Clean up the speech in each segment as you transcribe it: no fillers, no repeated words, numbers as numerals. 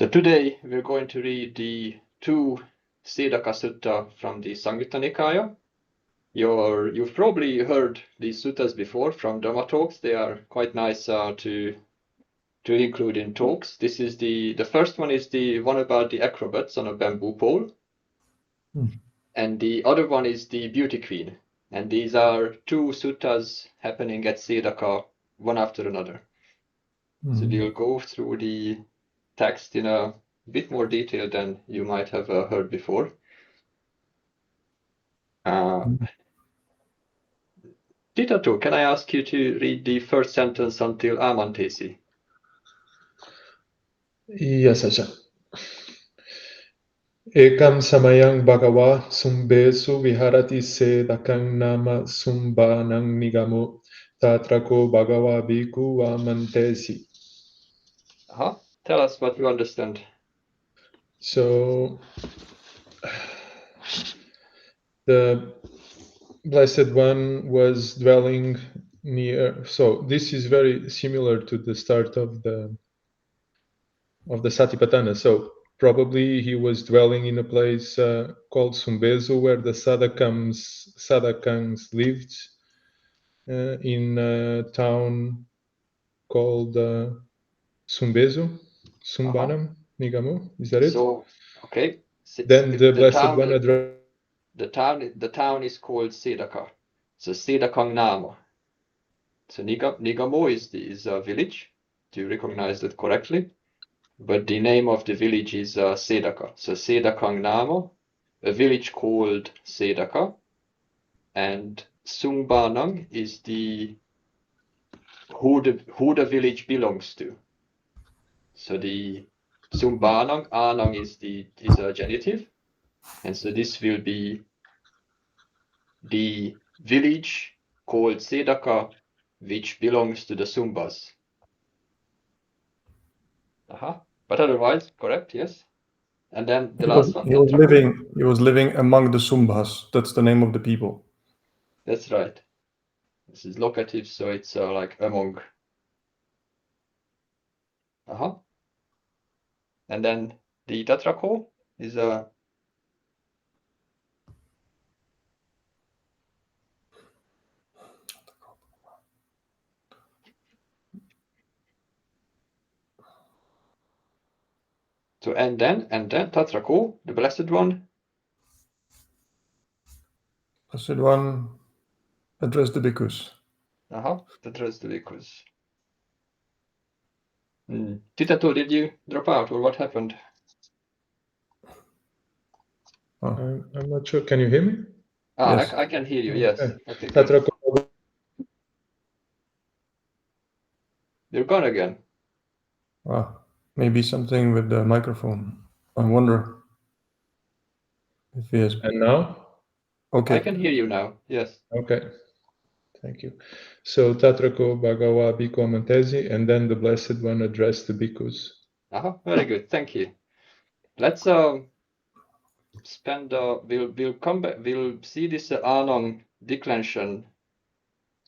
So today we're going to read the two Sedakasutta from the Samyutta Nikaya. You've probably heard these suttas before from Dhamma talks. They are quite nice to include in talks. This is the first one is the one about the acrobats on a bamboo pole. And the other one is the beauty queen. And these are two suttas happening at Sedaka, one after another. So we'll go through the text in a bit more detail than you might have heard before. Titato, can I ask you to read the first sentence until Amantesi? Yes, Acha. Ekam samayang bhagava sumbesu viharati sedakang nama sumbanang nigamo tatrako bhagava bhikkhu vamantesi. Tell us what you understand. So, the Blessed One was dwelling near. So this is very similar to the start of the Satipatthana. So probably he was dwelling in a place called Sumbezu, where the Sadakangs lived, in a town called Sumbezu, Sumbanam, Nigamo. Is that it? So, okay. Then the Blessed One addressed. The town is called Sedaka. So Sedakang Nama. So Nigamo is a village. Do you recognize that correctly? But the name of the village is Sedaka. So Sedakang Nama, a village called Sedaka, and Sungbanang is who the village belongs to. So the Sungbanang, Anang is a genitive, and so this will be the village called Sedaka, which belongs to the Sumbas. But otherwise, correct, yes. And then the last one. He was living among the Sumbas. That's the name of the people. That's right. This is locative, so it's like among. And then the Tatrako is a. So and then Tatrako, the Blessed One. Blessed One addressed the bhikkhus. Addressed the bhikkhus. Titato, did you drop out or what happened? I'm not sure. Can you hear me? Yes. I can hear you. Yes. Okay. Tatrako. You're gone again. Maybe something with the microphone. I wonder if he has. And now? Okay. I can hear you now. Yes. Okay. Thank you. So Tatrako Bhagava Bhikkhu Amantesi, and then the Blessed One addressed the bhikkhus. Very good. Thank you. Let's spend. We'll come back. We'll see this Anang declension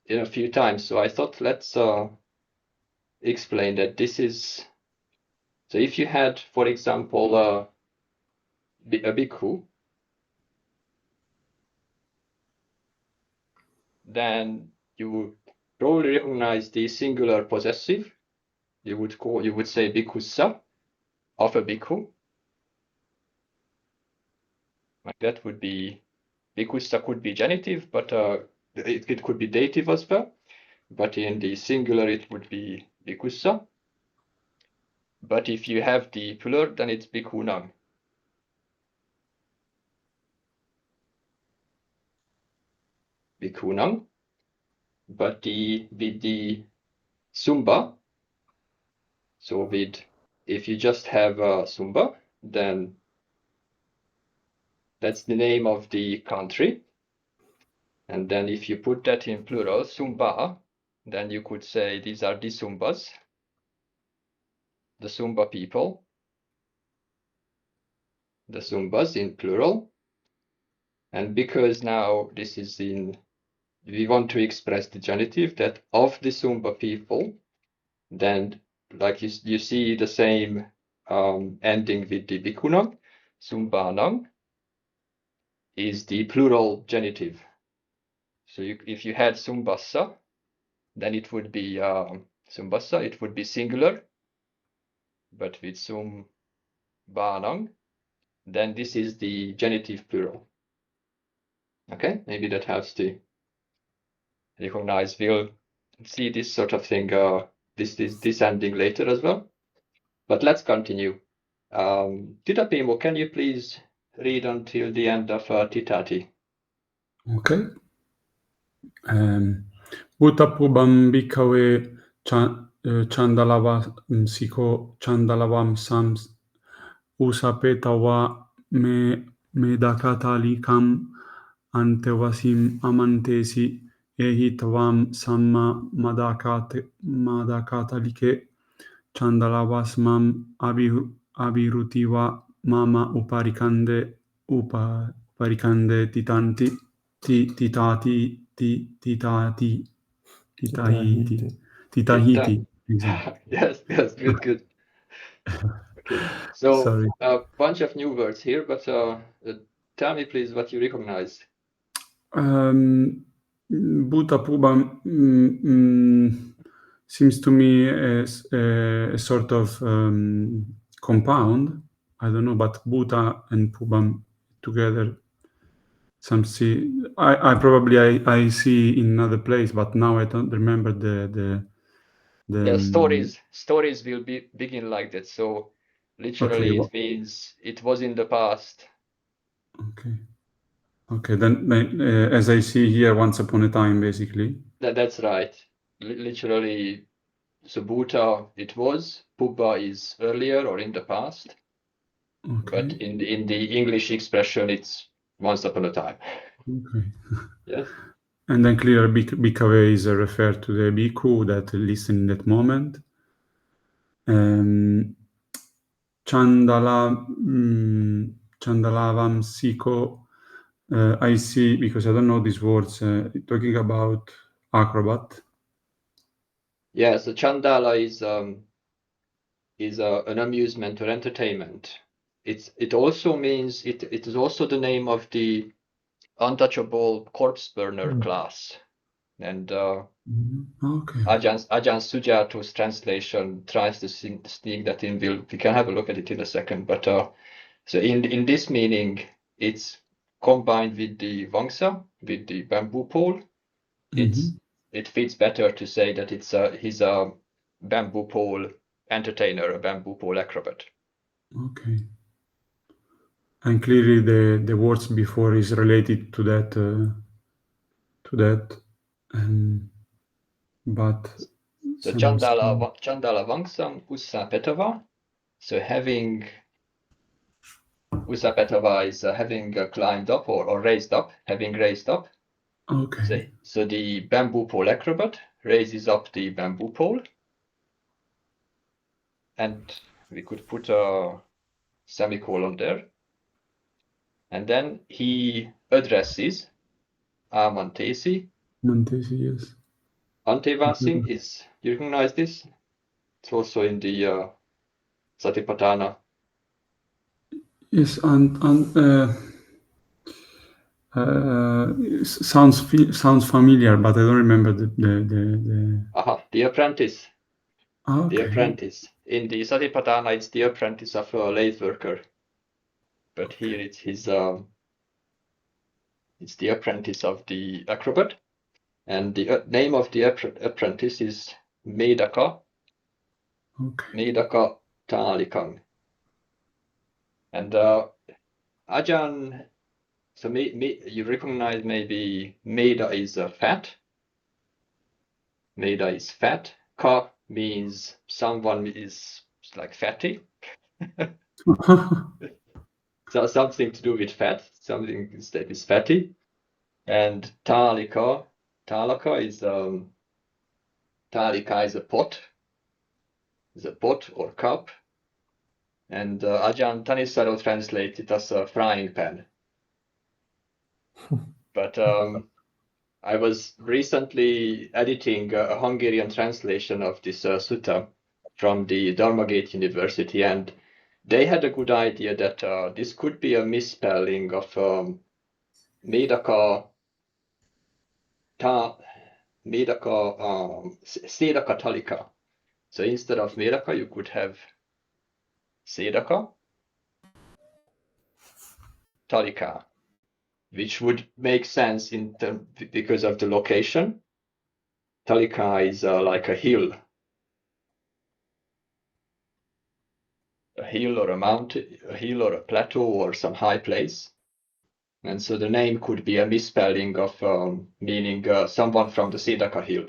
in a few times. So I thought let's explain that this is. So if you had, for example, a bhikkhu, then you would probably recognize the singular possessive. You would say bhikkhussa of a bhikkhu. Like that would be bhikkhussa could be genitive, but it could be dative as well. But in the singular it would be bhikkhussa. But if you have the plural, then it's bhikkhunam. Bhikkhunam. But with the sumba, so if you just have sumba, then that's the name of the country. And then if you put that in plural, sumba, then you could say these are the sumbas, the sumba people, the sumbas in plural. And because now this is we want to express the genitive that of the sumba people, then like you see the same ending with the bhikkhunam, sumbanam, is the plural genitive. So if you had sumbassa, then it would be sumbassa, it would be singular, but with sumbanam, then this is the genitive plural. Okay, maybe that helps to recognize. We'll see this sort of thing, this ending later as well. But let's continue. Titapimo, can you please read until the end of Titati? Okay. Bhutapubam bhikkhave chandalavamsiko chandalavamsams usapetava medakatalikam antevasim amantesi ehitavam samma madakatalike chandalavasmam abirutiva mama uparikande titanti titahiti. Yes, good. Okay, so Sorry. a bunch of new words here, but tell me please what you recognize. Bhutapubam seems to me as a sort of compound. I don't know, but Bhuta and Pubam together. I probably see in another place, but now I don't remember the stories will begin like that. So literally it means it was in the past. Okay. Then as I see here, once upon a time, basically. That's right. Literally, so Bhuta it was, Pubba is earlier or in the past. Okay. But in the English expression, it's once upon a time. Okay. Yes. And then clearly bhikkhave is referred to the bhikkhu that listened in that moment. Chandalavam siko, I see, because I don't know these words, talking about acrobat. Yeah, so Chandala is an amusement or entertainment. It also means it is also the name of the untouchable corpse burner class. And Ajahn Sujato's translation tries to sneak that in. We can have a look at it in a second. But so in this meaning, it's combined with the Vangsa, with the bamboo pole. It fits better to say that he's a bamboo pole entertainer, a bamboo pole acrobat. Okay. And clearly the words before is related to that. But so Chandala Vangsam Usapetava. So having Usapetava is having climbed up or raised up, having raised up. Okay. So the bamboo pole acrobat raises up the bamboo pole, and we could put a semicolon there. And then he addresses Amantesi. Mantesi, yes. Antevasim is, you recognize this? It's also in the Satipatthana. Yes, sounds familiar, but I don't remember the. The apprentice. Okay. The apprentice. In the Satipatthana, it's the apprentice of a lathe worker. But here it's the apprentice of the acrobat. And the name of the apprentice is Medaka. Okay. Medaka Talikam. And Ajahn, so you recognize maybe Meda is fat. Meda is fat. Ka means someone is like fatty. So something to do with fat, something that is fatty. And Talika is Talika is a pot. Is a pot or cup. And Ajahn Thanissaro translates it as a frying pan. But I was recently editing a Hungarian translation of this sutta from the Dharmagate University, and they had a good idea that this could be a misspelling of Sedakatalika. So instead of Medaka, you could have Sedaka Talika, which would make sense because of the location. Talika is like a hill or a mountain, a hill or a plateau or some high place. And so the name could be a misspelling of meaning someone from the Sedaka hill.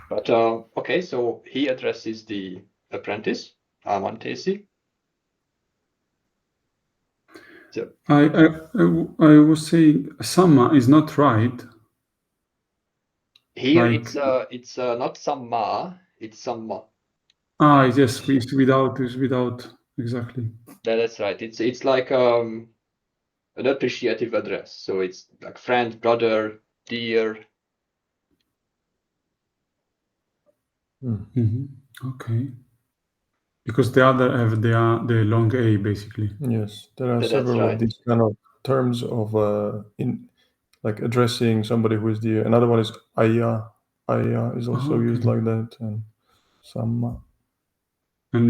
But okay, so he addresses the apprentice, Amantesi. So, I was saying Samma is not right. here Like- it's not Samma, it's Samma. Yes, it's without exactly. That's right. It's like an appreciative address. So it's like friend, brother, dear. Okay. Because the other have the long A basically. Yes, there are That's several right. of these kind of terms of in like addressing somebody who is dear. Another one is Aya. Aya is also used like that, and Samma. And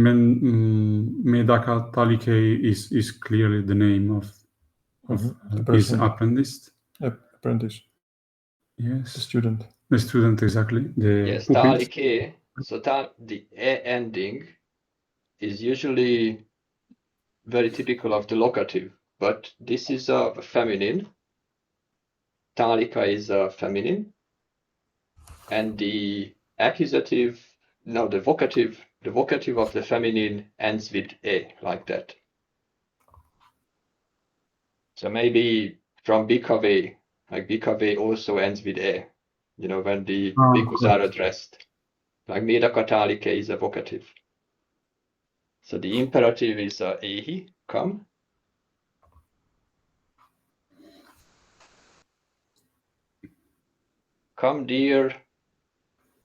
Medakatalike is clearly the name of The his person. apprentice. Apprentice, the Yes, student. the student exactly. The Yes, pupil. Talike. So the E ending is usually very typical of the locative, but this is a feminine. Talika is a feminine, and the accusative, no, the vocative of the feminine ends with E, like that. So maybe from Bikave, like Bikave also ends with E, when the bhikkhus are addressed. Like Medakatalike is a vocative. So the imperative is Ehi, come. Come, dear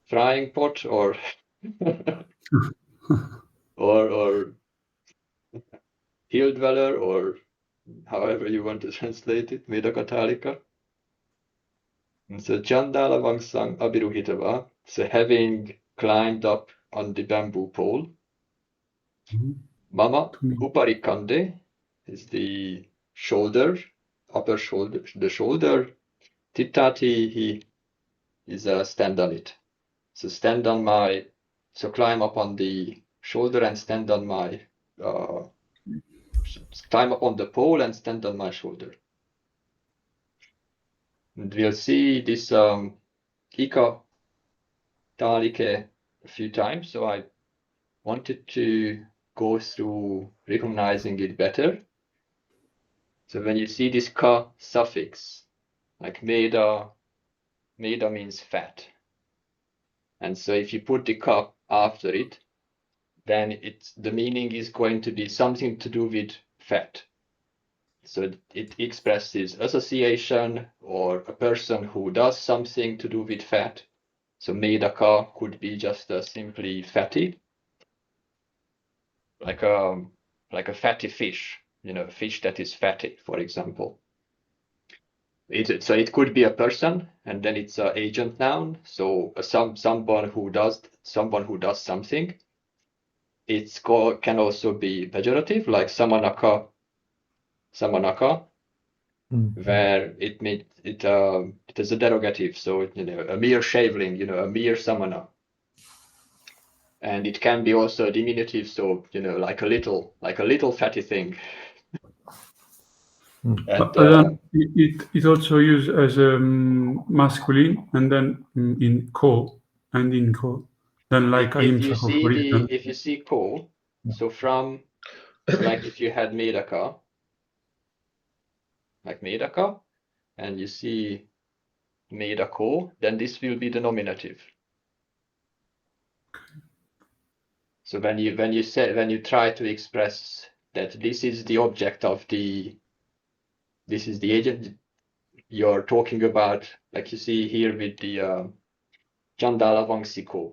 frying pot, or or hill dweller, or however you want to translate it, Medakatalika. And so Chandala Vangsang Abiruhitava, so having climbed up on the bamboo pole. Mama Uparikande is the shoulder, upper shoulder, the shoulder. Titati, he is a stand on it. So climb up on the shoulder and stand on my, climb up on the pole and stand on my shoulder. And we'll see this Ika Talike a few times, so I wanted to go through recognizing it better. So when you see this ka suffix, like meda means fat. And so if you put the ka after it, then the meaning is going to be something to do with fat. So it expresses association or a person who does something to do with fat. So medaka could be just simply fatty, like a fatty fish, a fish that is fatty, for example. So it could be a person, and then it's an agent noun. So someone who does something. Can also be pejorative, like samanaka, where it is a derogative. So a mere shaveling, a mere samana. And it can be also a diminutive, so like a little fatty thing. It also used as masculine, and then in ko, then like if you see ko, so from, like if you had medaka, like medaka, and you see medako, then this will be the nominative. So when you try to express that this is the object of this is the agent, you're talking about, like you see here with the Candālavangsikko.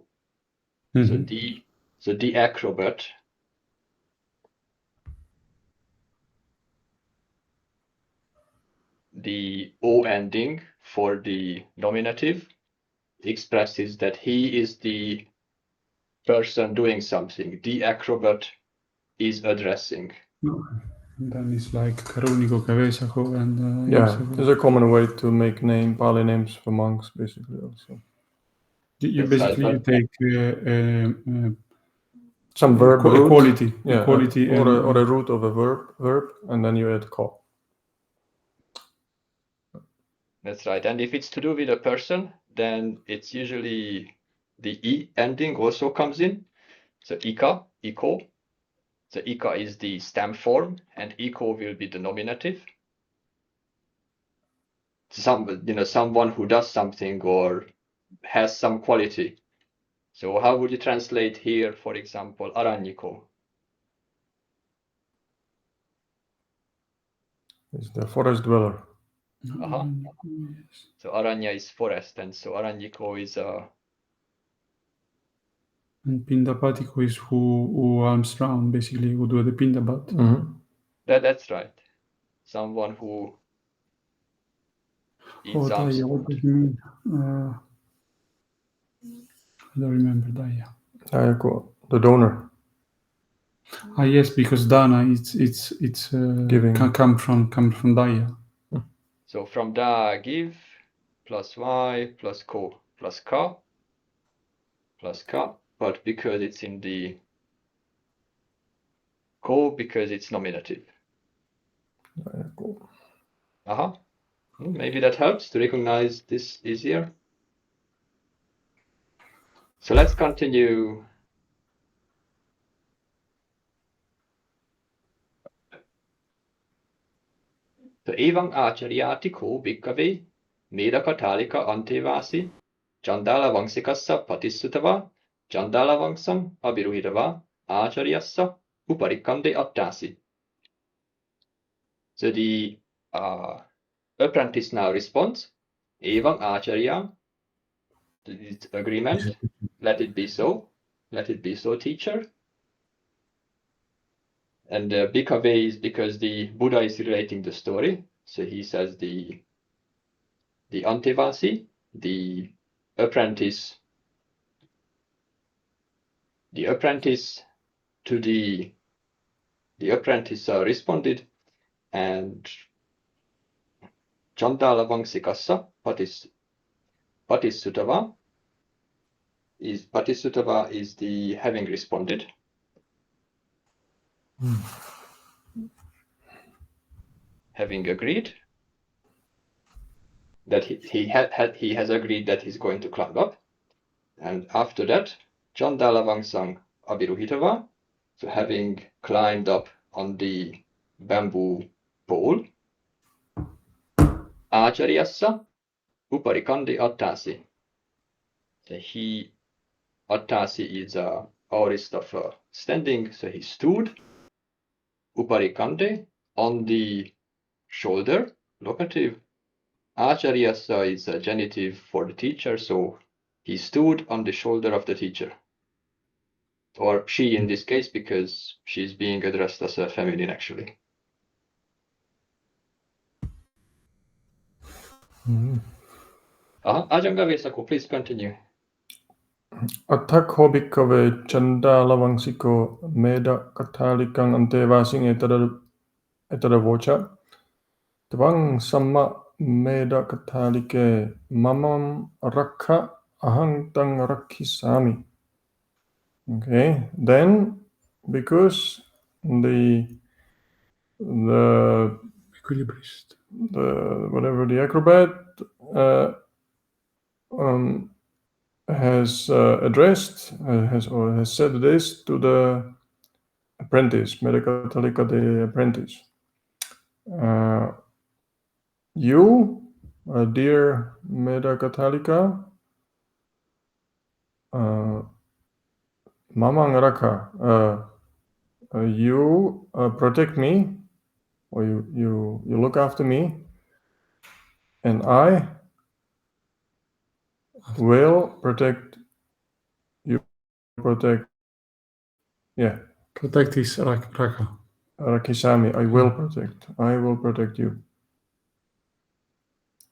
So the acrobat, the O ending for the nominative expresses that he is the person doing something. The acrobat is addressing. Then it's like Karuniko, Kavesako, and Yeah, there's a common way to make Pali names for monks, basically. Also, you That's basically right, you take some verb root, equality, yeah, equality, or a root of a verb, and then you add ko. That's right. And if it's to do with a person, then it's usually the E ending also comes in. So ika, iko. So ika is the stem form, and iko will be the nominative. Someone who does something or has some quality. So how would you translate here, for example, aranyiko? It's the forest dweller. So aranya is forest, and so aranyiko is and Pindapatiko is who alms round, basically, who do the Pindapat. that's right. Someone who eats alms. Daya, what does it mean? I don't remember Daya. Dayako, the donor. Yes, because Dana it's Giving. come from Daya. So from da, give, plus y, plus ko, plus ka, but because it's in the ko, because it's nominative. Dayako. Maybe that helps to recognize this easier. So let's continue. So evang acharyati ko bhikkhave medakatalika antevasi Candālavangsikassa patissutava Candālavangsam abhiruhitava acharyassa uparikande attasi. So the apprentice now responds, Evang acharya, this agreement, let it be so, teacher. And bhikkhave is because the Buddha is relating the story. So he says the antevasi, the apprentice to the apprentice responded, and Candālavangsikassa patissutava is the having responded. Having agreed that he has agreed that he's going to climb up, and after that Candālavangsam abhiruhitava, so having climbed up on the bamboo pole, acharyassa uparikande attasi. So attasi is a aorist of standing, so he stood, uparikande, on the shoulder, locative. Acharyassa is a genitive for the teacher, so he stood on the shoulder of the teacher. Or she in this case, because she's being addressed as a feminine actually. Ajahn Vesako, please continue. Atthakho bhikkhave Candālavangsiko medakatālikang antevāsing etara vocha tvang samma medakatālike mamam rakha ahang tang rakkhisami. Okay, then because the Equilibrist. the acrobat has addressed has said this to the apprentice, Medakatalika, the apprentice. You, dear Medakatalika, Mamang Raka, you protect me, or you look after me, and I will protect you. Protect. Yeah. Protect is raka. Rakisami, I will protect. I will protect you.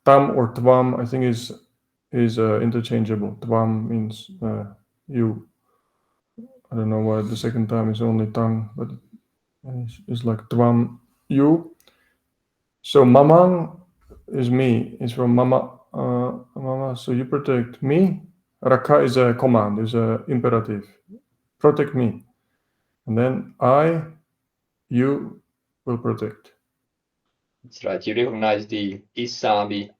Tam or tvam, I think is interchangeable. Tvam means you. I don't know why the second time is only tang, but it's like tvam, you. So mamang is me. It's from mama. Mama. So you protect me. Raka is a command. Is a imperative. Protect me. And then you will protect. That's right. You recognize the isami,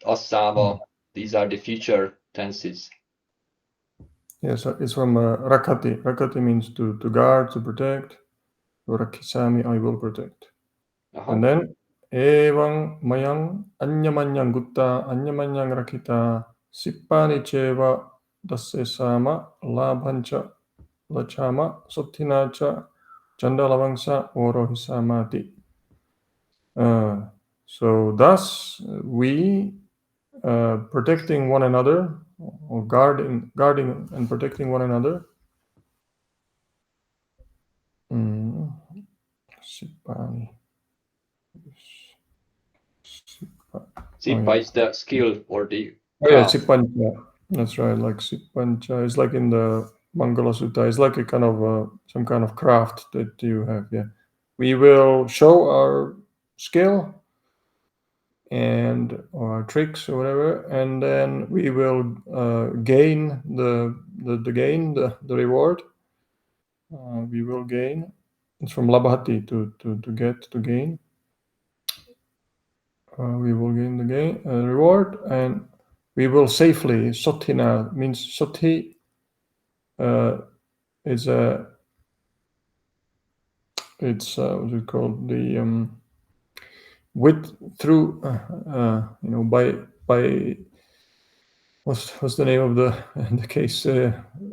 asama. These are the future tenses. Yes, it's from rakati. Rakati means to guard, to protect. Rakisami, I will protect. And then evang mayang anyamanyang gutta anyamanyang rakita sippani cheva dassesama labhancha lachama sottinacha chandalavangsa orohisamati. So thus we protecting one another, or guarding and protecting one another. Sippani. Sippa is the skill or the Sippancha. That's right. Like Sippancha is like in the Mangala Sutta. It's like a kind of some kind of craft that you have. Yeah, we will show our skill and our tricks or whatever, and then we will gain the reward. We will gain. It's from labhati to gain. We will gain the reward, and we will safely. Sothina means sothi. It's what's it called? The with through by what's the name of the case?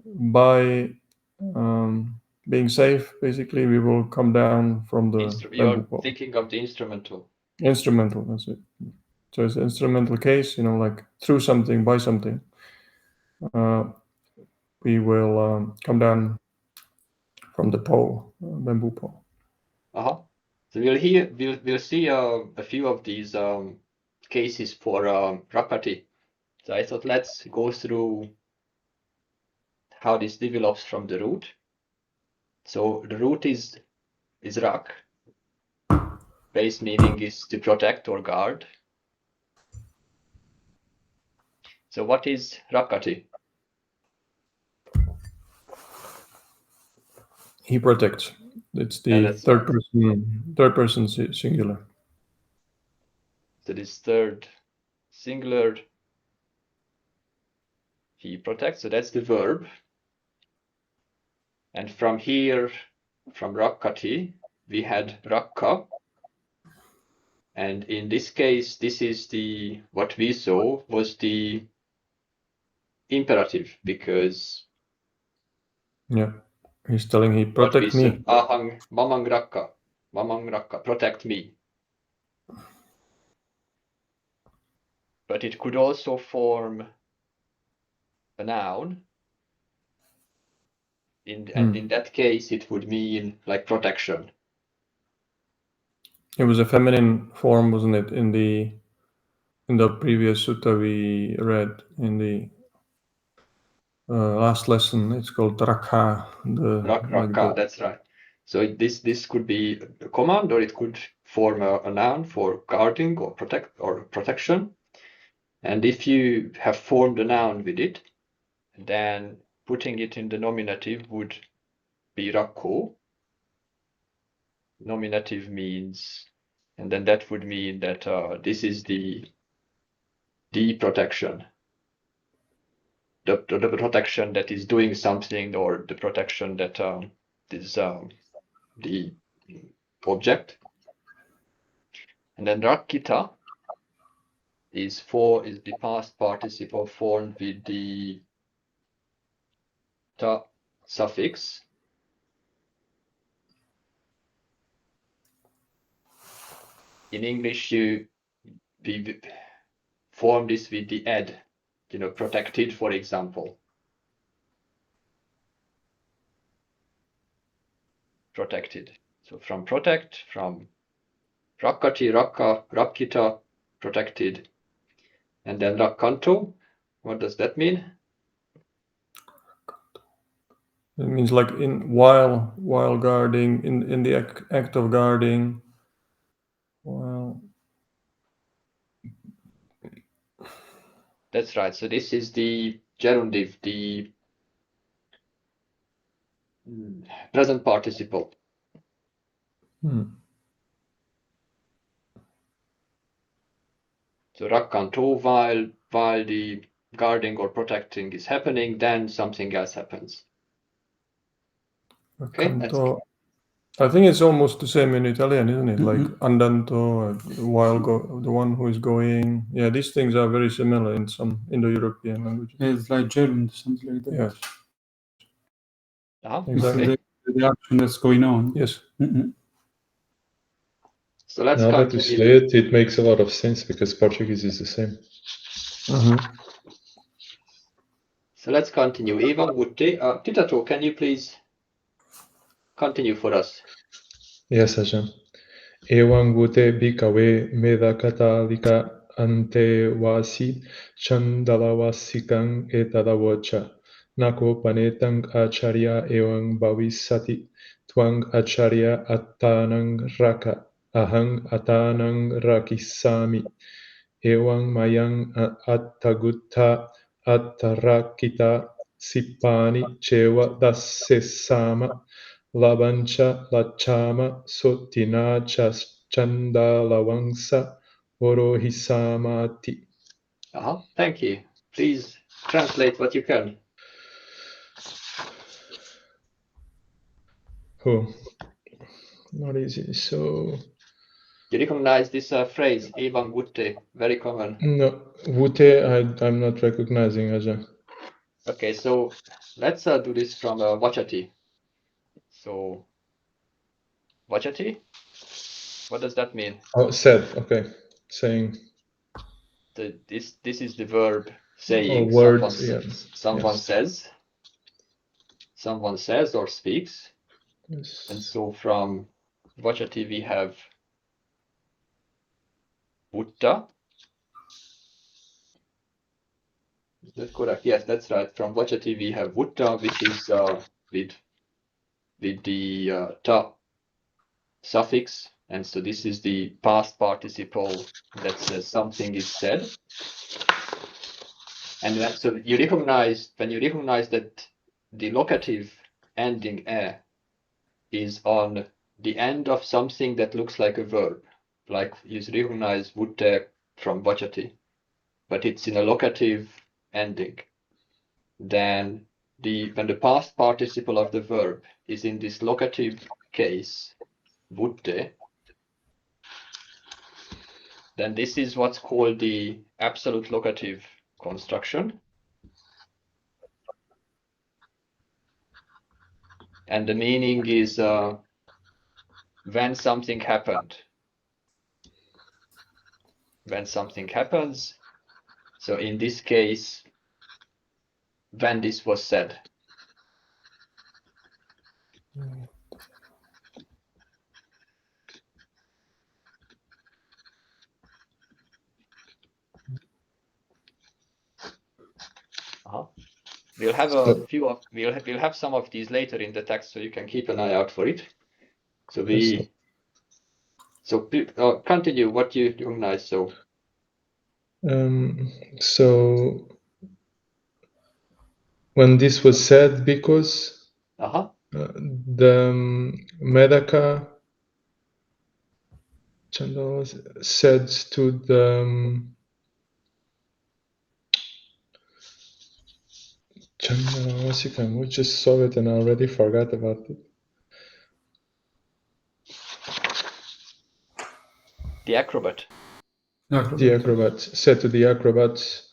By being safe, basically, we will come down from the You're thinking of the instrumental. Instrumental, that's it. So it's an instrumental case, like through something, by something. We will come down from the pole, bamboo pole. So we'll see a few of these cases for Rakati. So I thought let's go through how this develops from the root. So the root is Rak. Base meaning is to protect or guard. So what is Rakati? He protects. It's the third person singular. So this third singular, he protects. So that's the verb. And from here, from Rakati, we had Rakka. And in this case, this is what we saw was the imperative, because he's telling he protect me. Ahang mamang rakka, protect me. But it could also form a noun. And in that case, it would mean like protection. It was a feminine form, wasn't it? In the previous sutta we read in the last lesson, it's called Rakha. Rakha, that's right. So this could be a command, or it could form a noun for guarding or protection. And if you have formed a noun with it, then putting it in the nominative would be Rakko. Nominative means, and then that would mean that this is the protection. The protection that is doing something, or the protection that is the object. And then Rakita is the past participle formed with the ta suffix. In English, form this with the ed, protected, for example. Protected. So from protect, from rakkati, rakka, rakkita, protected. And then rakkanto, what does that mean? It means like while guarding, in the act of guarding. Well, that's right. So this is the gerundiv, the present participle. So rakkanto, while the guarding or protecting is happening, then something else happens. Okay. I think it's almost the same in Italian, isn't it? Like andanto, the one who is going. Yeah, these things are very similar in some Indo-European languages. It's like gerund, something like that. Yes. Exactly. The action that's going on. Yes. So let's now that you say it, it makes a lot of sense because Portuguese is the same. So let's continue. Evan Wutte, Titato, can you please continue for us? Yes, Ajahn. Ewan Wutte bhikkhave medakatalika antevasi chandalavasikan etadavocha nako panetang acharya ewan bhavisati twang acharya attanang raka ahang attanang rakisami ewan mayang attagutta attarakita sippani cheva dassesama Labancha lachama sotina chandalavangsa orohisamati. Thank you. Please translate what you can. Oh, not easy. So you recognize this phrase, Evan Wutte, very common. No, Wutte, I'm not recognizing, Ajahn. Okay, so let's do this from Vachati. So, Vachati, what does that mean? Oh, said. Okay, saying. This is the verb saying. Words, someone says. Someone says or speaks. Yes. And so from Vachati we have Vutta. Is that correct? Yes, that's right. From Vachati we have Vutta, which is with the ta suffix, and so this is the past participle that says something is said. And so when you recognize that the locative ending "e" is on the end of something that looks like a verb, like you recognize vutte from Vachati, but it's in a locative ending, then when the past participle of the verb is in this locative case, vutte, then this is what's called the absolute locative construction. And the meaning is when something happened. When something happens. So in this case, when this was said. We'll have we'll have some of these later in the text, so you can keep an eye out for it. So continue what you recognize. So when this was said, because the Medaka Chandala said to the Chandala, we just saw it and I already forgot about it. The acrobat. The acrobat said to the acrobats.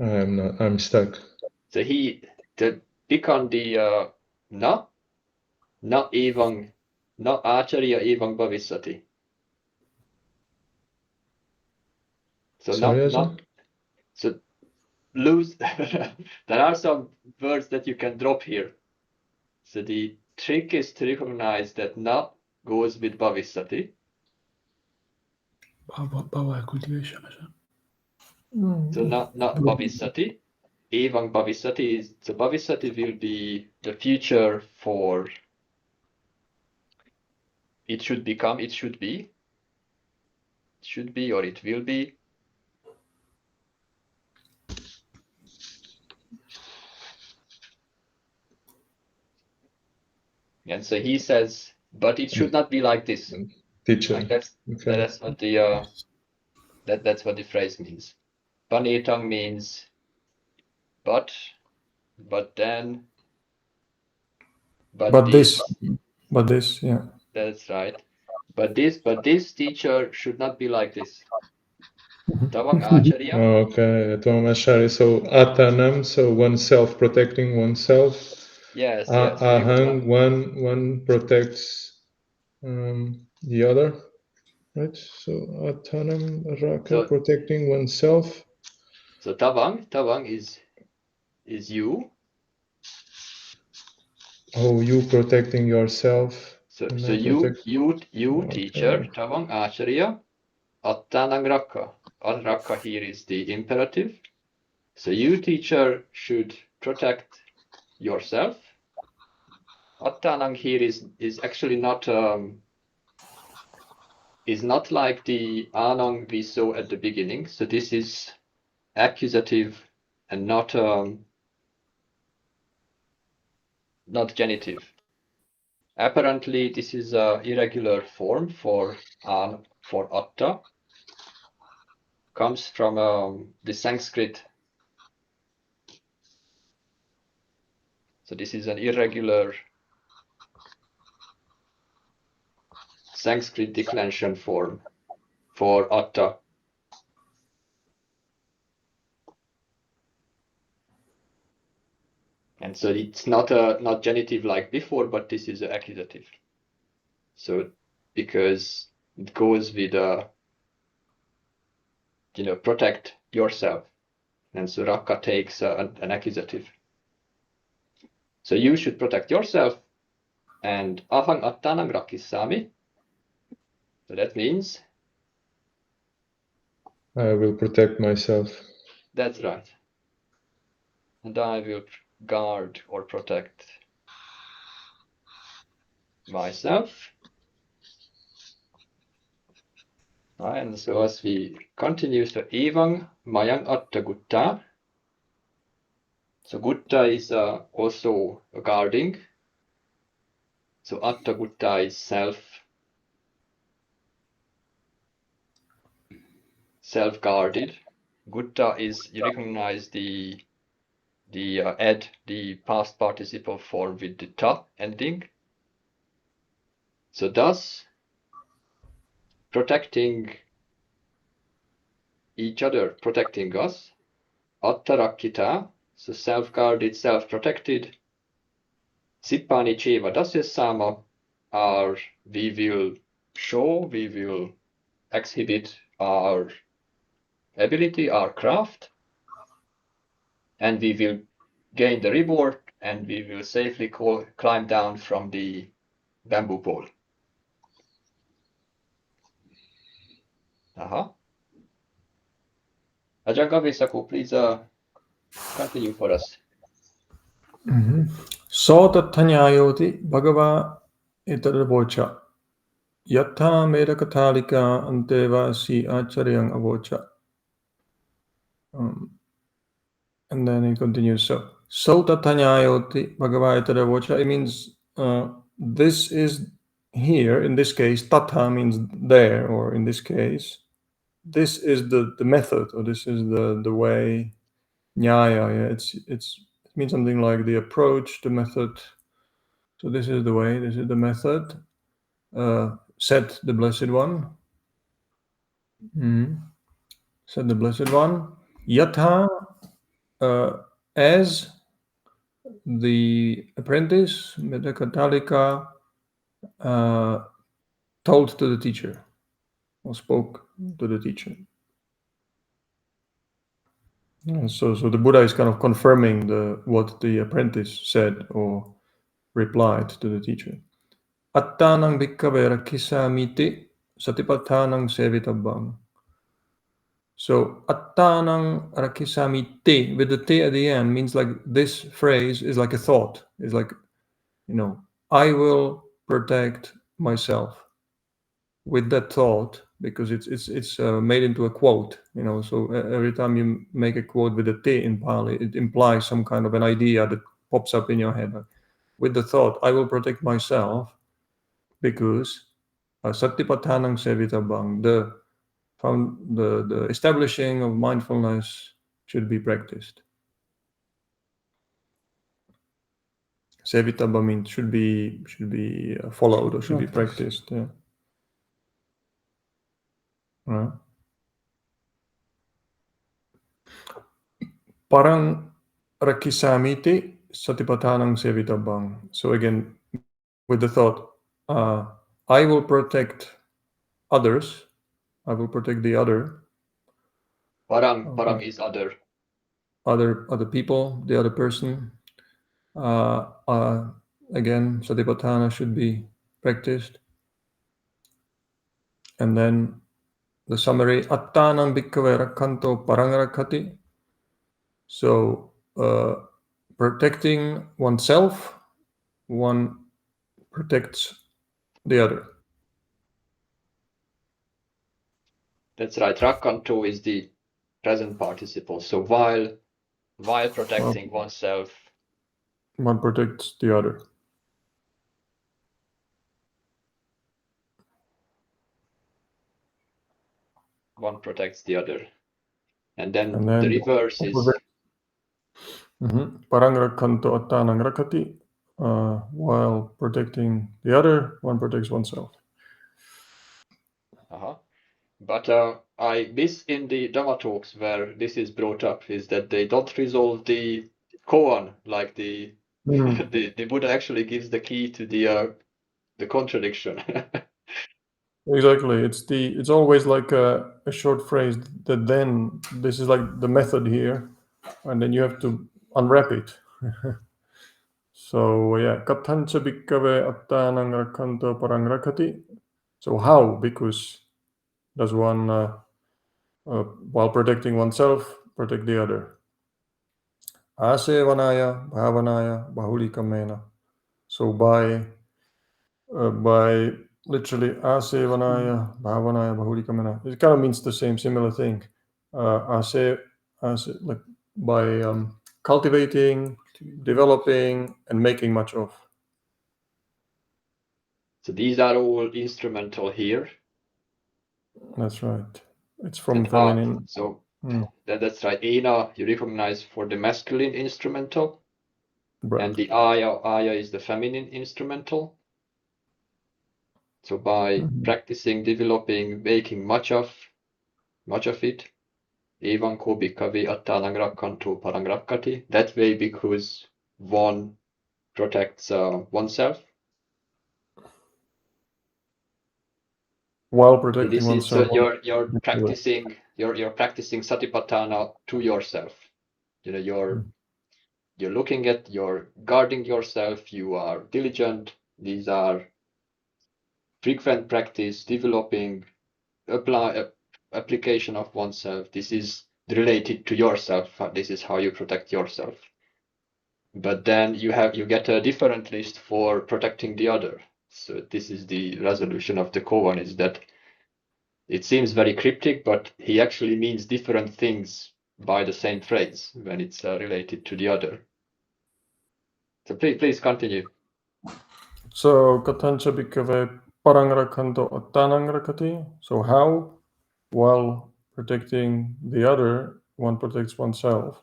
I'm stuck. So pick on the na na acharya evang bhavisati. So Sorry, so lose. There are some words that you can drop here. So the trick is to recognize that na goes with bhavisati. Bhava cultivation. So na bhavisati. Evang bhavisati is, so bhavisati will be the future for it should become, it should be, or it will be. And so he says, but it should not be like this. Teacher. Like that's what the that's what the phrase means. Panetang means but then, But this, yeah. That's right. But this teacher should not be like this. Tavang acharya. Okay, Tavang acharya. So atanam, so oneself, protecting oneself. Yes. Ahang, one protects the other, right? So atanam raka, protecting oneself. So tavang is you. Oh, you protecting yourself. So you teacher, tavang acharya, attanang raka. Raka here is the imperative. So you teacher should protect yourself. Attanang here is actually not like the anang we saw at the beginning. So this is accusative and not genitive. Apparently, this is a irregular form for atta. Comes from the Sanskrit. So this is an irregular Sanskrit declension form for atta. And so it's not genitive like before, but this is accusative. So because it goes with protect yourself, and so raka takes an accusative. So you should protect yourself, and ahang attanang rakisami. So that means I will protect myself. That's right. And I will guard or protect myself. And so as we continue, so evang mayang atta gutta. So gutta is also a guarding. So atta gutta is self-guarded. Gutta is, you recognize the ed, the past participle form with the ta ending. So thus, protecting each other, protecting us, attarakita, so self-guarded, self-protected, sippani cheva dasyasama, are we will show, we will exhibit our ability, our craft, and we will gain the reward, and we will safely climb down from the bamboo pole. Ajahn Gavisaku, please continue for us. Sotatthanyayoti bhagava itaravocha yatha medakathalika antevasi acharyang avocha. And then he continues, so sotatthanyayoti bhagava itaravocha, it means this is here, in this case, tatha means there, or in this case, this is the method, or this is the way, nyaya, it means something like the approach, the method. So this is the way, this is the method, said the Blessed One. Said the Blessed One, yatha, as the apprentice, Medakatalika, told to the teacher, or spoke to the teacher. So the Buddha is kind of confirming what the apprentice said or replied to the teacher. Attanang bhikkave rakhisamiti satipattanang sevitabham. So attanang rakhisamiti with the te at the end means like this phrase is like a thought. It's like, I will protect myself. With that thought, because it's made into a quote, so every time you make a quote with a te in Pāli, it implies some kind of an idea that pops up in your head. With the thought, I will protect myself because satipattanang sevitabhang, the establishing of mindfulness should be practiced. Sevitabhang means should be followed or should be practiced. Yeah. Right. Parang rakhisamiti satipattanang sevitabhang. So again, with the thought, I will protect others. I will protect the other. Parang is other. Other people, the other person. Again, satipatthana should be practiced. And then the summary, attanang bhikkave rakhanto parang rakhati. So protecting oneself, one protects the other. That's right. Rakhanto is the present participle. So while protecting oneself, one protects the other. One protects the other. And then the reverse is Parang rakhanto attanang rakhati. While protecting the other, one protects oneself. But I miss in the Dhamma talks where this is brought up is that they don't resolve the koan like the Buddha actually gives the key to the contradiction. Exactly. It's always like a short phrase that then this is like the method here, and then you have to unwrap it. So yeah, kathancha bhikkave attanang rakhanto parang rakhati. So how? Because does one while protecting oneself protect the other? Asevanaya bhavanaya bahulikamena. So by literally asevanaya bhavanaya bahulikamena, it kind of means the similar thing. Like by cultivating, developing, and making much of. So these are all instrumental here. That's right. It's from feminine. So that's right. Ena you recognize for the masculine instrumental, Right. and the aya is the feminine instrumental. So by practicing, developing, making much of it, evan ko bhikkave attanang rakhanto parang rakhati. That way, because one protects oneself. While protecting this oneself. Is, you're practicing satipatthana to yourself. You're looking at, you're guarding yourself, you are diligent. These are frequent practice, developing, application of oneself. This is related to yourself. This is how you protect yourself. But then you get a different list for protecting the other. So this is the resolution of the koan, is that it seems very cryptic, but he actually means different things by the same phrase when it's related to the other. So please continue. So kathancha bhikkave parang rakhanto attanang rakhati. So how, while protecting the other, one protects oneself.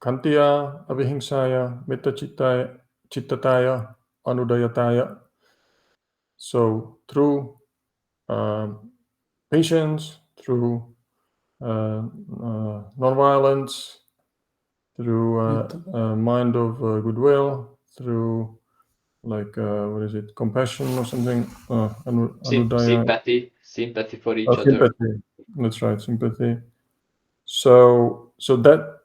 Khantiya avihingsaya metta chittataya anudayataya. So through patience, through nonviolence, through a mind of goodwill, through like what is it, compassion or something? Sympathy for each other. Sympathy. That's right, sympathy. So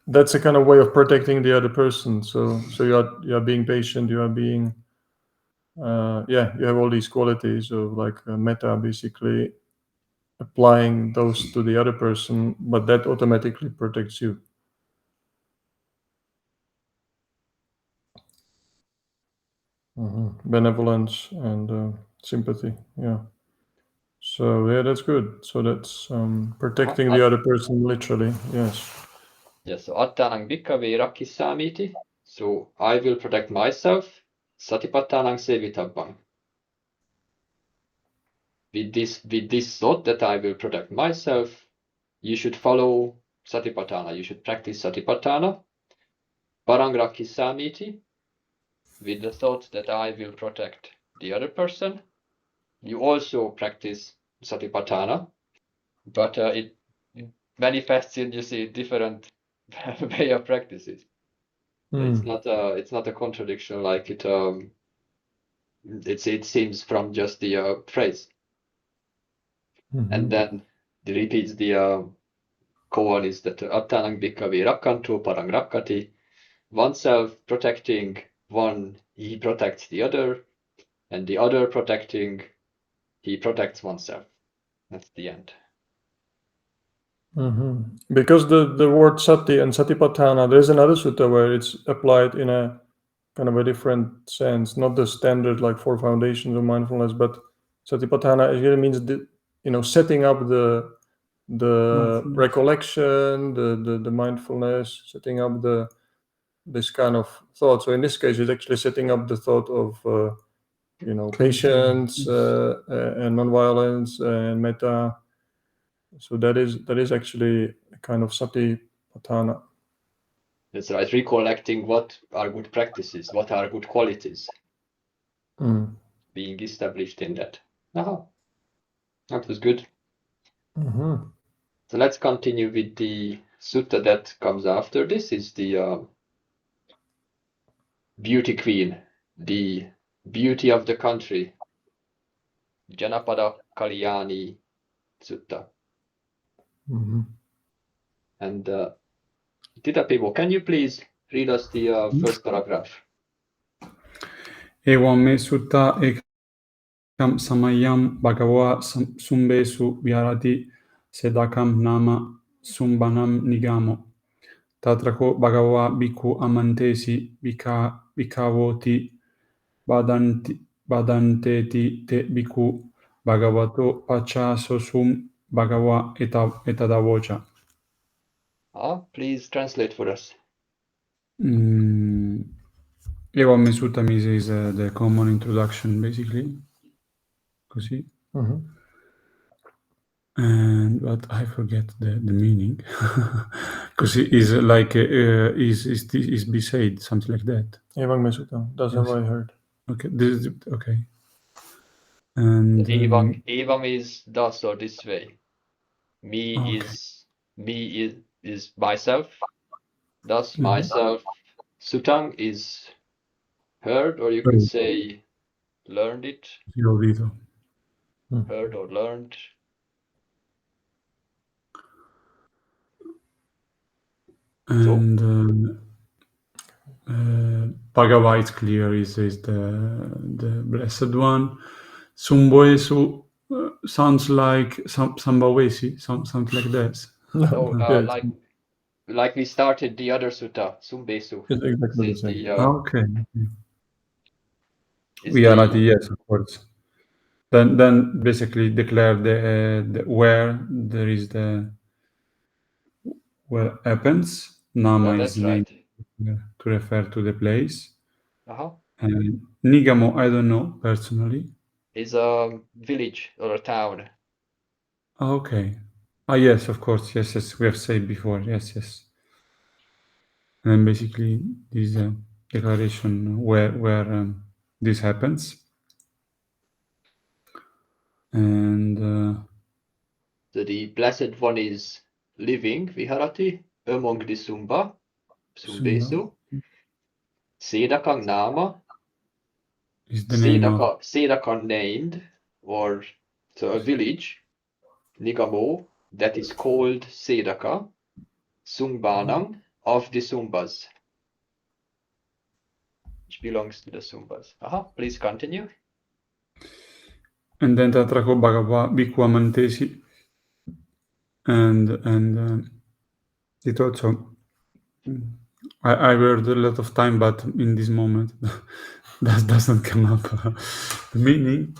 that's a kind of way of protecting the other person. So you are being patient. You are being you have all these qualities of like metta, basically applying those to the other person, but that automatically protects you. Benevolence and sympathy. Yeah. So yeah, that's good. So that's protecting the other person literally. Yes. Yes. So attānaṁ bhikkhave rakkhisāmīti. So I will protect myself. Satipattānaṁ sevitabbam. With this thought that I will protect myself, you should follow Satipatthana. You should practice Satipatthana. Parang rakkhisāmīti. With the thought that I will protect the other person, you also practice Satipatthana, but it manifests in, you see, different way of practices. It's not a contradiction like it seems from just the phrase. And then it repeats the koan is that attānaṁ bhikkhave rakkanto parang rakkati. Oneself protecting one, he protects the other, and the other protecting, he protects oneself. That's the end. Because the word sati and satipatthana, there's another sutta where it's applied in a kind of a different sense, not the standard like 4 foundations of mindfulness, but satipatthana really means setting up the recollection, the mindfulness, setting up this kind of thought. So in this case, it's actually setting up the thought of patience and non-violence and metta. So that is actually a kind of satipatthana. That's right. Recollecting what are good practices, what are good qualities, being established in that. That was good. So let's continue with the sutta that comes after this. Is the beauty queen, the beauty of the country, Janapadakalyāṇīsutta. And Titapivo, can you please read us the first paragraph? Evam me sutta ekam samayam bhagava sumbesu vyarati sedakam nama sumbanam nigamo. Tatrako bhagava bhikkhu amantesi bhikkhavoti badanteti te bhikkhu bhagavato pachasosum bhagava etadavocha. Please translate for us. Evam me sutta is the common introduction, basically. Così. And but I forget the meaning. Because it is like is beside something like that. Evam me sutta. That's what I heard. Okay, this is okay. And Evam is thus or this way. Me is myself. Thus myself. Sutang is heard, or you could say learned it. Heard or learned. And Bhagava is clear, is the blessed one. Sumboesu sounds like Sambhavesi, something like that. Like we started the other sutta, Sumbesu. It's exactly the same. Okay. Vyarati, yes, of course. Then basically declare the where there is where happens. Nama is named to refer to the place. And Nigamo, I don't know personally. Is a village or a town. Okay. Yes, of course. Yes. We have said before. Yes. And then basically this declaration where this happens. And so the blessed one is living, Viharati, among the Sumba. Sumbesu. Sedakang nama. Is the name of Sedaka named, or so a village, Nigamo, that is called Sedaka, Sungbanang, of the Sumbas, which belongs to the Sumbas. Please continue. and then Tatrako Bhagava Bhikkhu Amantesi, and it also I heard a lot of time, but in this moment that doesn't come up the meaning.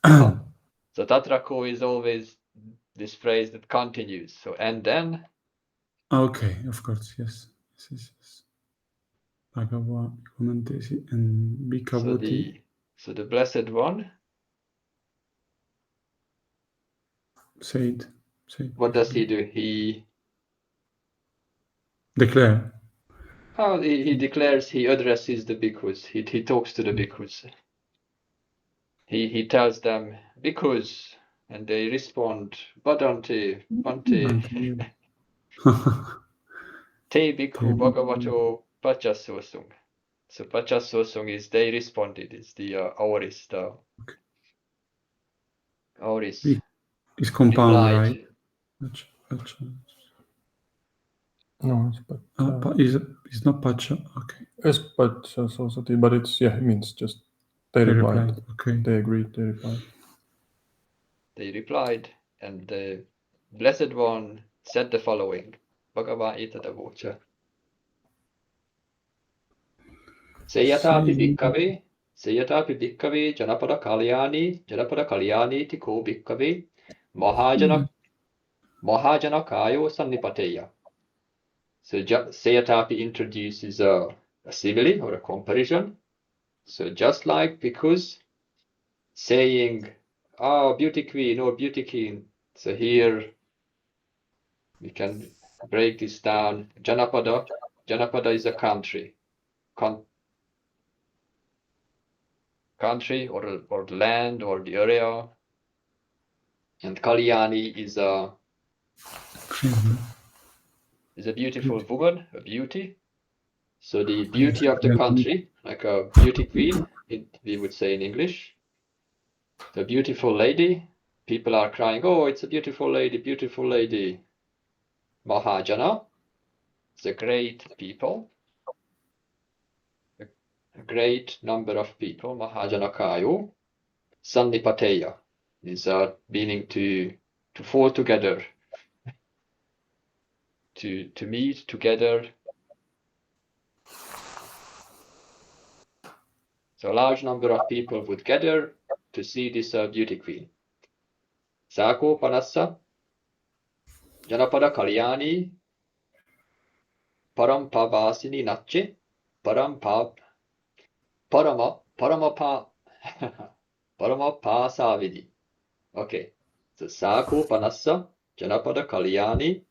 So Tatrako is always this phrase that continues. So and then. Okay, of course, yes. Bhagava Bhikkhu Amantesi and Bhikkhavati. So the Blessed One. Say it. What does he do? He declare. He declares, he addresses the bhikkhus. He talks to the bhikkhus. He tells them bhikkhus, and they respond Bhadante, Bhante, Te bhikkhu bhagavato pachasosung. So pachasosung is they responded. It's the auris. Auris. It's compound, replied. Right? No, it's Pacha. It's not Pacha. Okay. It's Pacha Sosati, but it's it means just they replied. Okay. They agreed. They replied. They replied, and the Blessed One said the following: Bhagava etada vocha. Seyatapi bhikkave, Janapadakalyāṇī tiko bhikkave, Mahajana kayo sannipateya. So Seyatapi introduces a simile or a comparison. So just like bhikkhus saying, beauty queen or beauty king. So here we can break this down. Janapada is a country. Country or the land or the area, and Kalyani is a beautiful woman, a beauty. So the beauty of the country, like a beauty queen, we would say in English. The beautiful lady, people are crying, oh, it's a beautiful lady, beautiful lady. Mahajana, the great people. A great number of people, Mahajana Kayo. Sannipateya is meaning to fall together, to meet together. So a large number of people would gather to see this beauty queen. Sako Panassa, Janapadakalyāṇī, Parampavasini Nache, Paramapasavini. Okay, so Sako Panassa, Janapadakalyāṇī,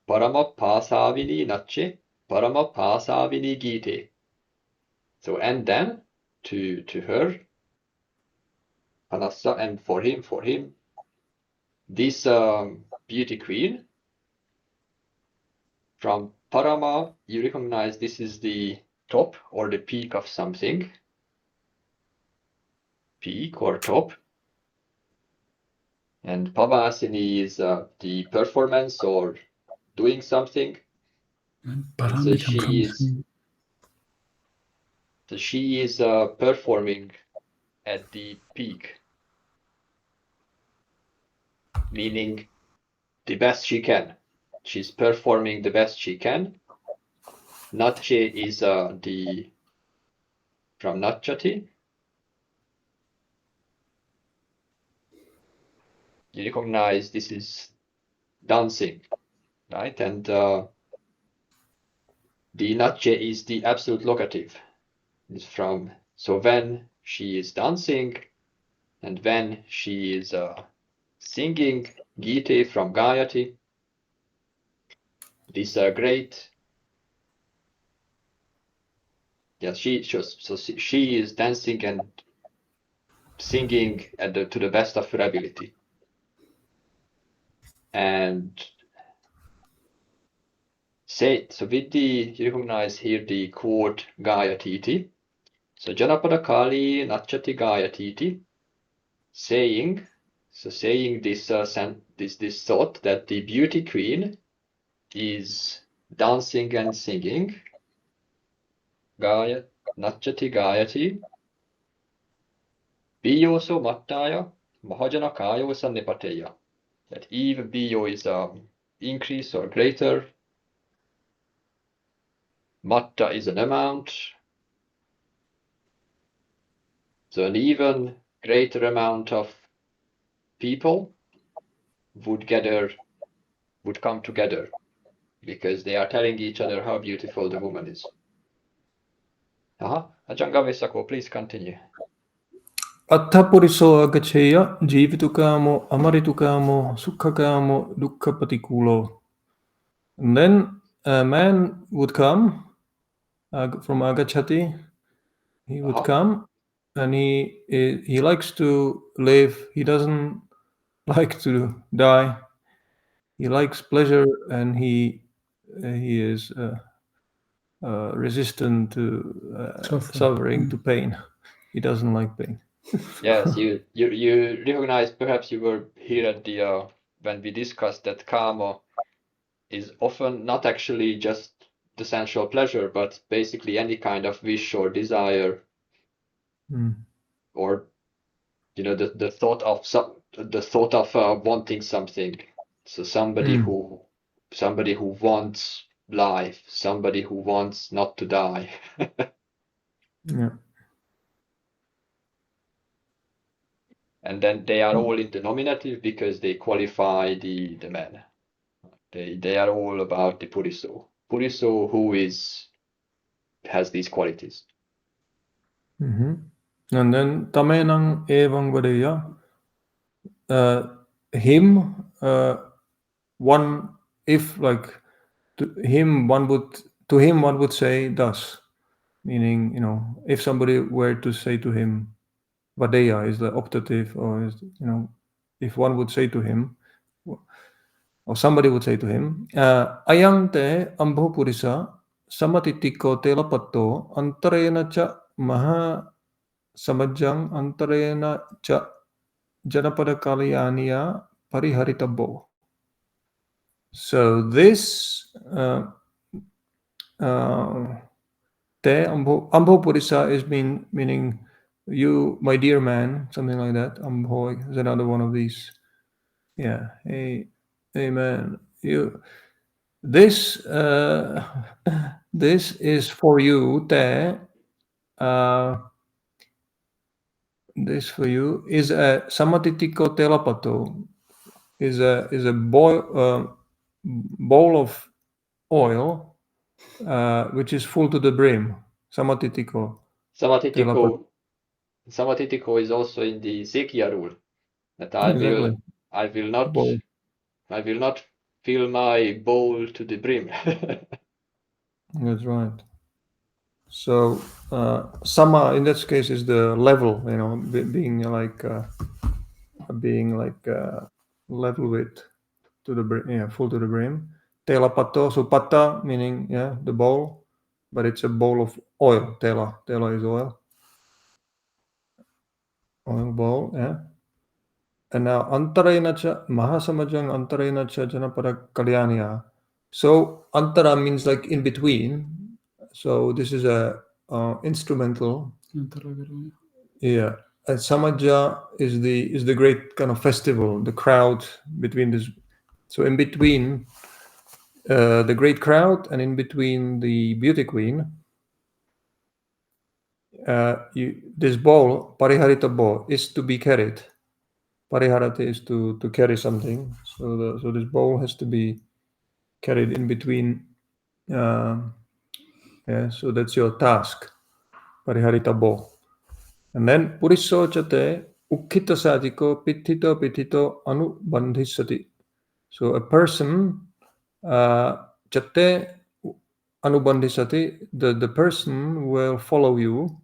Paramapasavini Nache, Paramapasavini Gite. So and then to her, Panassa, and for him, this beauty queen from Parama, you recognize this is the top or the peak of something. Peak or top. And Pavasini is the performance or doing something. So she is performing at the peak, meaning the best she can. She's performing the best she can. Nache is from Nachati. You recognize this is dancing, right? And the Nache is the absolute locative. It's from, so when she is dancing and when she is singing Gite from Gayati, these are great. Yeah, she is dancing and singing to the best of her ability. And Say, so with the, you recognize here the quote Gayatiti. So Janapadakalyāṇīsutta Gayatiti, saying this this thought that the beauty queen is dancing and singing. Gaya Nachati Gayati. Biyoso Mattaya Mahajana Kayosa Nipateya. That even Biyo is increase or greater. Matta is an amount. So an even greater amount of people would come together because they are telling each other how beautiful the woman is. Ajahn Gavesako, please continue. Attapuriso agacheya jivitukamo amaritukamo sukhakamo dukkapatikulo. And then a man would come from Agachati. He would come, and he likes to live. He doesn't like to die. He likes pleasure, and he is resistant to suffering, to pain. He doesn't like pain. Yes, you recognize, perhaps you were here at the when we discussed that kama is often not actually just the sensual pleasure, but basically any kind of wish or desire, or the thought of wanting something. So somebody who wants life, somebody who wants not to die. Yeah. And then they are all in the nominative because they qualify the man. They are all about the Puriso. Puriso who has these qualities. And then tamenang evang vadeya. Him, one, if like to him one would say thus, meaning if somebody were to say to him, vadeya is the optative, or is, if one would say to him, or somebody would say to him, ayang te ambho purisa samatitiko telapato antarena cha maha samajjang antarena cha Janapadakalyāṇīya pariharitabo. So this te ambho purisa is meaning you, my dear man, something like that. Ambho is another one of these. Yeah. Hey man, you. This is for you. Te. This for you is a samatitiko telapato. Is a bowl of oil which is full to the brim. Samatitiko. Samatitiko is also in the Sikya rule that I will not fill my bowl to the brim. That's right. So sama in this case is the level, being like level with to the brim, full to the brim. Telapato, so pata meaning the bowl, but it's a bowl of oil. Tela is oil bowl, And now antarena cha mahasamajang antarena cha Janapadakalyāṇīya. So antara means like in between. So this is a instrumental. Yeah. And Samaja is the great kind of festival, the crowd between this. So in between the great crowd and in between the beauty queen, this bowl, pariharita bowl, is to be carried. Pariharata is to carry something. So this bowl has to be carried in between. So that's your task. Pariharita bowl. And then puriso chate ukkita sadiko pitito anubandhisati. So a person chate anubandhisati, the person will follow you.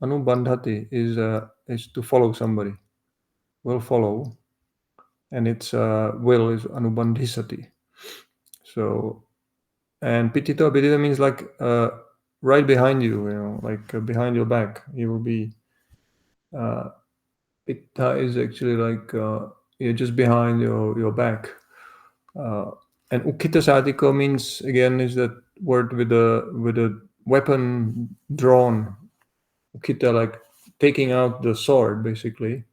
Anubandhati is to follow somebody. Will follow, and its will is anubandhisati. So And pitito means like right behind you, you know, like behind your back. He will be. Pitta is actually like you're just behind your back. And ukkita sadiko means again is that word with a weapon drawn. Ukkita, like taking out the sword, basically,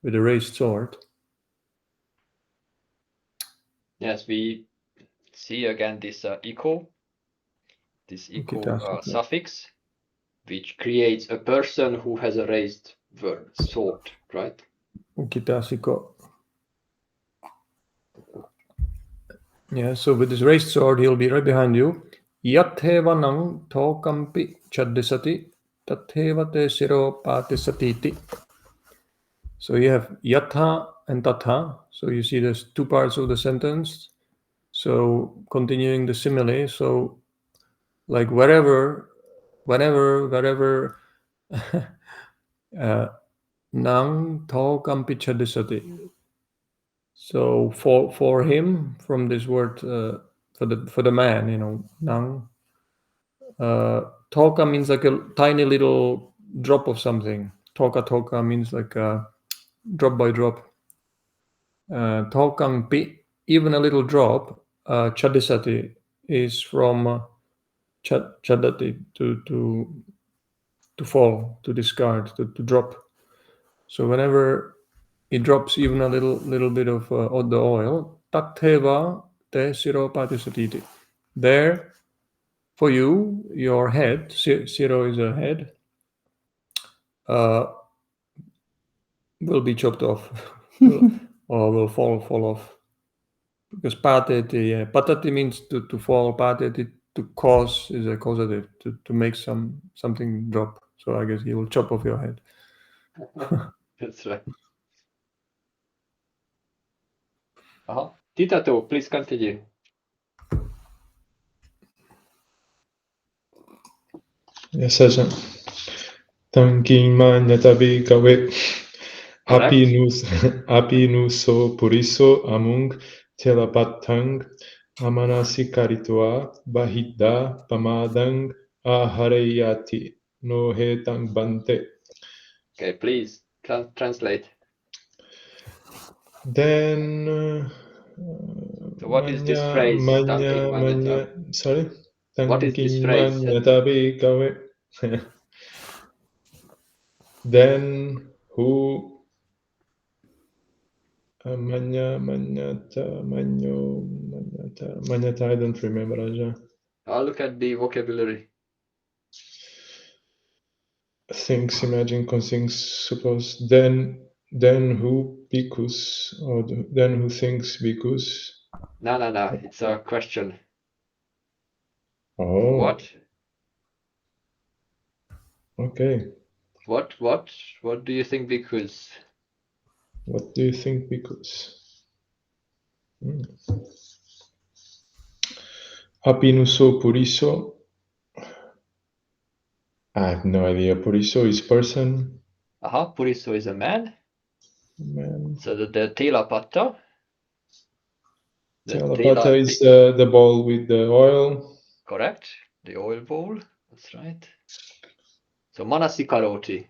with a raised sword. Yes, we see again this echo suffix, which creates a person who has a raised sword, right? Ukkitasiko. Yeah, so with this raised sword, he'll be right behind you. Yathevanang tokampi chaddisati tathevate siro patisatiti. So you have yatha and tatha. So you see there's two parts of the sentence. So continuing the simile. So like wherever, wherever, nang tokampi chaddisati. So for him, from this word for the man, you know, nang. Toka means like a tiny little drop of something. Toka means like drop by drop. Tokang pi, even a little drop. Chadisati is from chadati to fall, to discard, to drop. So whenever it drops even a little bit of the oil, tatheva te siro patisatiti. There, for you, your head, siro is a head, will be chopped off or will fall off. Because patati means to fall, patati to cause is a causative, to make something drop. So I guess he will chop off your head. That's right. Titato, please continue. Yes, Ajahn. Tankimanyatabi kawe apinuso puriso amung telapatang amanasikaritwa bahida pamadang aharayati no hetang bante. Okay, please translate. Then So what is this phrase? Sorry? What is this phrase? Tankimanyatabi kawe. Then who manyata, I don't remember, Raja. I'll look at the vocabulary. Thinks, imagine, consings, suppose. Then who bhikkhus, or then who thinks bhikkhus? No. It's a question. Oh. What? Okay. What do you think bhikkhus? What do you think bhikkhus? Apinuso puriso. I have no idea. Puriso is person. Puriso is a man. Man. So the Tilapatta. Tilapatta is the bowl with the oil. Correct. The oil bowl. That's right. So Manasikaroti.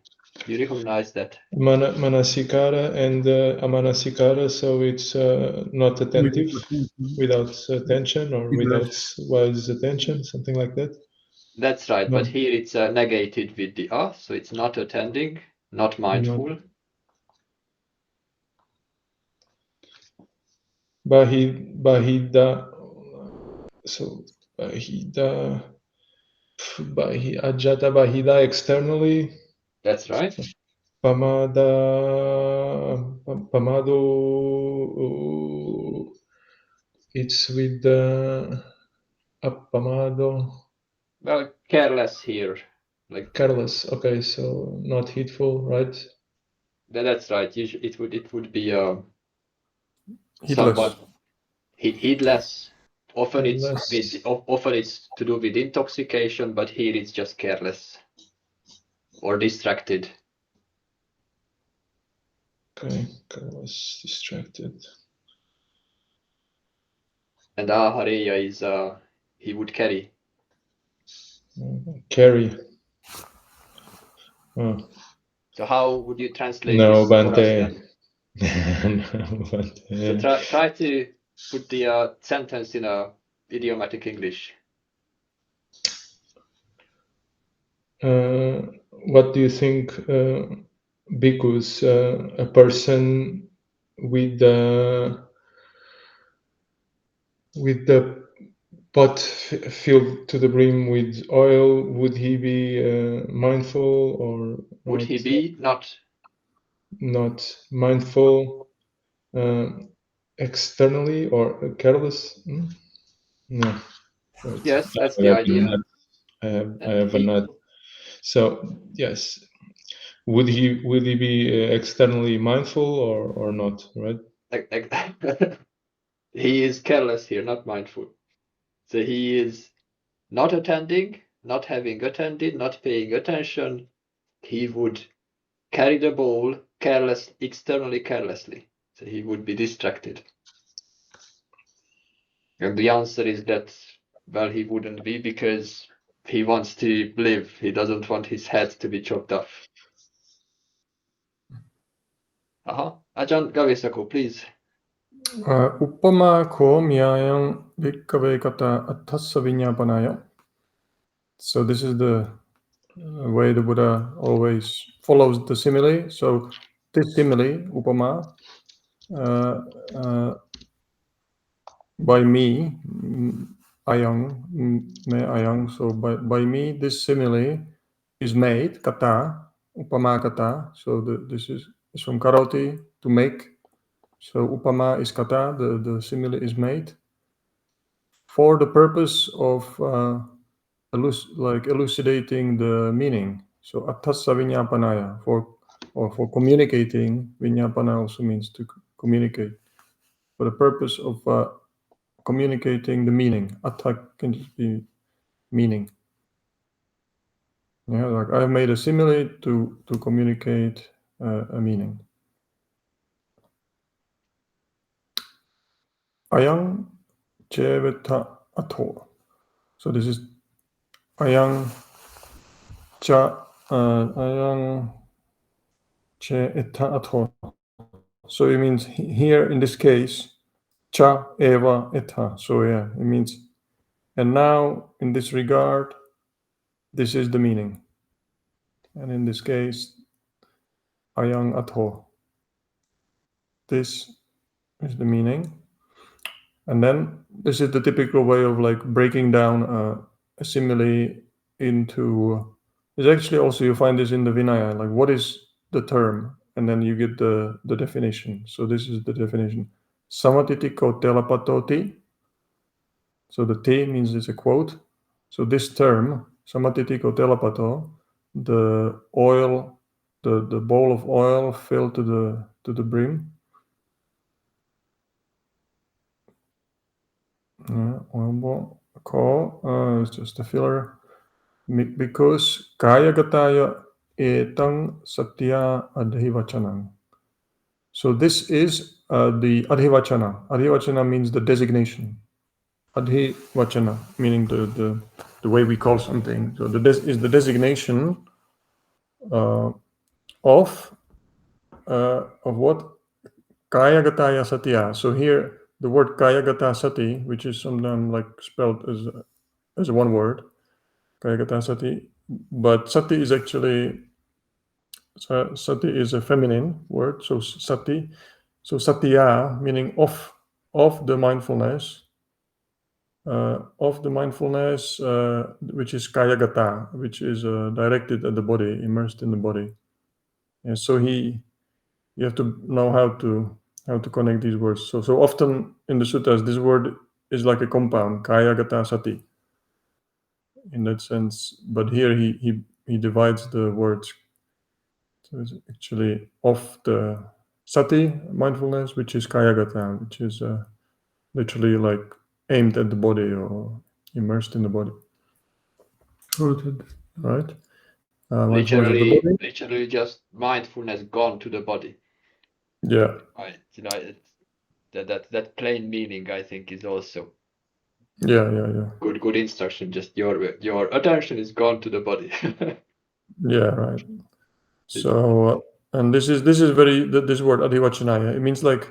Do you recognize that? Manasikara and amanasikara, so it's not attentive, without attention, or without wise attention, something like that. That's right, but here it's negated with the so it's not attending, not mindful. Bahida, so Bahida, Ajata Bahida externally. That's right. Pamado, it's with Pamado. Well, careless here. Like careless. Okay, so not heedful, right? That's right. Usually it would be heedless. Heedless. Often it's to do with intoxication, but here it's just careless or distracted. Okay, careless, distracted. And ahareya is he would carry? Carry. Oh. So how would you translate No, this for us Bante. then? No, Bante. So try to put the sentence in a idiomatic English. What do you think, bhikkhus, a person with the pot filled to the brim with oil, would he be mindful or Would he be not mindful externally or careless? No. Wait. Yes, that's the idea. I have a nut. So yes, would he be externally mindful or not? Right. He is careless here, not mindful. So he is not attending, not having attended, not paying attention. He would carry the bowl externally carelessly. So he would be distracted. And the answer is that, well, he wouldn't be, because he wants to live. He doesn't want his head to be chopped off. Ajahn Gavisako, please. Uppama ko miyayang bhikkave kata attassa viññāpanaya. So this is the way the Buddha always follows the simile. So this simile, upama, by me, ayang, me ayang. So by me, this simile is made, kata, upama kata. So this is from karoti, to make. So upama is kata, the simile is made for the purpose of elucidating the meaning. So attassa viññāpanaya, for communicating. Viññāpana also means to communicate, for the purpose of communicating the meaning. Atta can just be meaning. Yeah, like I have made a simile to communicate a meaning. Ayang ceveta ato. So this is ayang cha ayang che eta ato. So it means here in this case, cha eva eta. So yeah, it means, and now in this regard, this is the meaning. And in this case, ayang ato. This is the meaning. And then this is the typical way of like breaking down a simile into. It's actually also, you find this in the Vinaya, like what is the term, and then you get the definition. So this is the definition: samatitiko telapatoti. So the te means it's a quote. So this term, samatitiko telapato, the oil, the bowl of oil filled to the brim. Oil bowl. It's just a filler. Because kaya gataya etang satya adhivachanam. So this is the adhivachana. Adhivachana means the designation. Adhivachana meaning the way we call something. So is the designation of what? Kaya gataya satya. So here the word kaya gata sati, which is sometimes like spelled as one word, kaya gata sati, but sati is actually sati is a feminine word. So sati, so satya meaning of the mindfulness. Of the mindfulness, which is kayagata, which is directed at the body, immersed in the body. And so you have to know how to connect these words. So often in the suttas, this word is like a compound, kayagata sati, in that sense. But here he divides the words. So it's actually of the sati, mindfulness, which is kayagata, which is literally like aimed at the body or immersed in the body. Rooted, right? Literally just mindfulness gone to the body. Yeah. Right. That plain meaning, I think, is also Yeah. Good instruction. Just your attention is gone to the body. Yeah, right. So, and this is this word adhivachanaya. It means like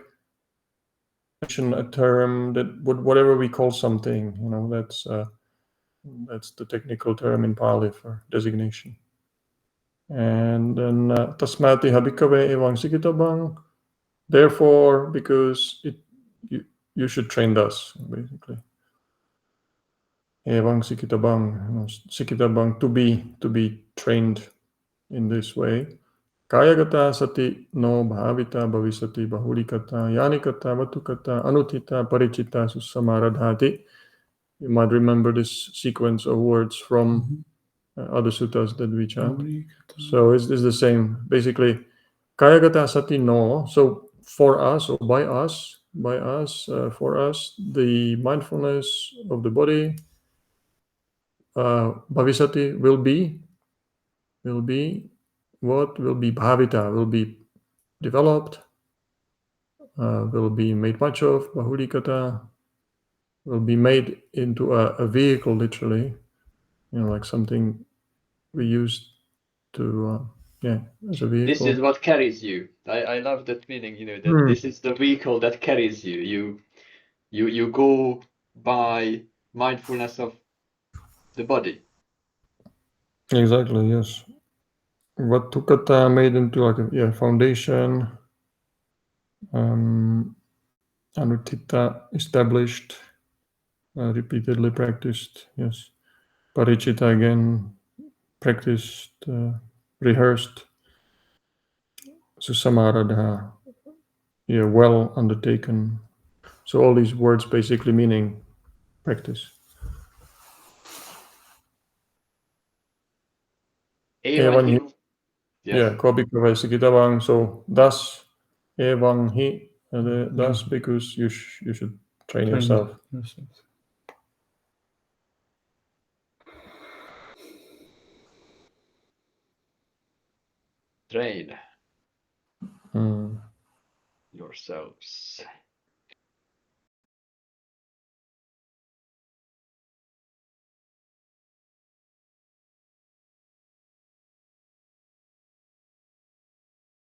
a term that whatever we call something, that's the technical term in Pāli for designation. And then tasmati habikave evang sikitabang. Therefore, because you should train thus, basically. Evang sikitabang, sikitabang, to be trained in this way. Kayagata sati no bhavita bhavisati bahulikata yanikata vatukata anutita parichita susamaradhati. You might remember this sequence of words from other suttas that we chant. So it's the same. Basically, kayagata sati no. So for us or by us, for us, the mindfulness of the body, bhavisati will be what? Will be bhavita, will be developed, will be made much of, bahulikata, will be made into a vehicle, literally, like something we use to, as a vehicle. This is what carries you. I love that meaning, that this is the vehicle that carries you. You go by mindfulness of the body. Exactly, yes. Vatukata made into like a foundation. Anutita established, repeatedly practiced, yes. Parichita again, practiced, rehearsed. Susamaradha, well undertaken. So all these words basically meaning practice. Evan hi. Yeah, kobikave sikitavang. So thus, evan hi, thus because you should train yourself. Train yourselves.